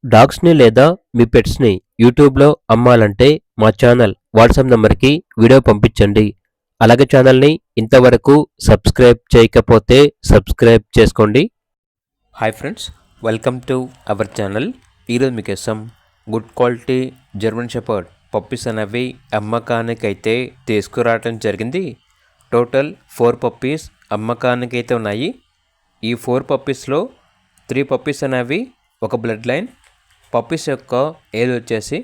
డాగ్స్‌ని లేదా మీ పెట్స్‌ని యూట్యూబ్‌లో అమ్మాలంటే మా ఛానల్ వాట్సాప్ నంబర్‌కి వీడియో పంపించండి. అలాగే ఛానల్‌ని ఇంతవరకు సబ్స్క్రైబ్ చేయకపోతే సబ్స్క్రైబ్ చేసుకోండి. Hi friends, welcome to our channel. ఈరోజు మీకోసం good quality German shepherd puppies అనేవి అమ్మకానికైతే తీసుకురావడం జరిగింది. టోటల్ 4 పప్పీస్ అమ్మకానికైతే ఉన్నాయి. ఈ 4 పప్పీస్లో 3 పప్పీస్ అనేవి ఒక బ్లడ్ లైన్. పప్పీస్ యొక్క ఏజ్ వచ్చేసి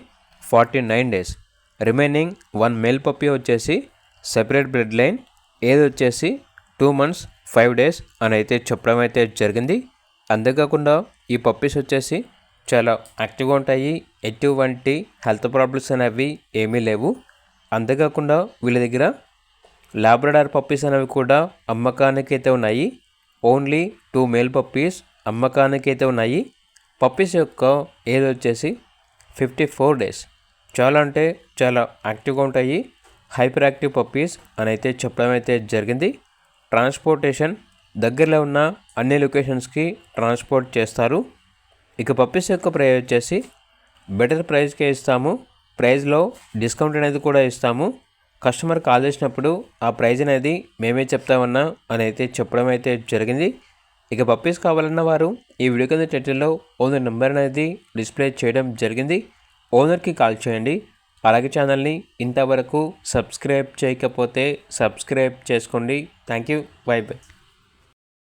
49 డేస్. రిమైనింగ్ 1 మేల్ పప్పీ వచ్చేసి సెపరేట్ బ్లడ్ లైన్, ఏజ్ వచ్చేసి 2 months 5 days అని అయితే చెప్పడం అయితే జరిగింది. అంతేకాకుండా ఈ పప్పీస్ వచ్చేసి చాలా యాక్టివ్గా ఉంటాయి. ఎటువంటి హెల్త్ ప్రాబ్లమ్స్ అనేవి ఏమీ లేవు. అంతేకాకుండా వీళ్ళ దగ్గర లాబ్రడార్ పప్పీస్ అనేవి కూడా అమ్మకానికి అయితే ఉన్నాయి. ఓన్లీ 2 మేల్ పప్పీస్ అమ్మకానికి అయితే ఉన్నాయి. పప్పీస్ యొక్క ఏజ్ వచ్చేసి 54 డేస్. చాలా అంటే చాలా యాక్టివ్గా ఉంటాయి. హైపర్ యాక్టివ్ పప్పీస్ అని అయితే చెప్పడం అయితే జరిగింది. ట్రాన్స్పోర్టేషన్ దగ్గరలో ఉన్న అన్ని లొకేషన్స్కి ట్రాన్స్పోర్ట్ చేస్తారు. ఇక పప్పీస్ యొక్క ప్రైస్ వచ్చేసి బెటర్ ప్రైస్కే ఇస్తాము. ప్రైస్లో డిస్కౌంట్ అనేది కూడా ఇస్తాము. కస్టమర్ కాల్ చేసినప్పుడు ఆ ప్రైజ్ అనేది మేమే చెప్తామన్నా అని అయితే చెప్పడం అయితే జరిగింది. ఇక పప్పీస్ కావాలన్న వారు ఈ వీడియో కింద టైటిల్లో ఓనర్ నెంబర్ అనేది డిస్ప్లే చేయడం జరిగింది. ఓనర్కి కాల్ చేయండి. అలాగే ఛానల్ని ఇంతవరకు సబ్స్క్రైబ్ చేయకపోతే సబ్స్క్రైబ్ చేసుకోండి. Thank you. By by.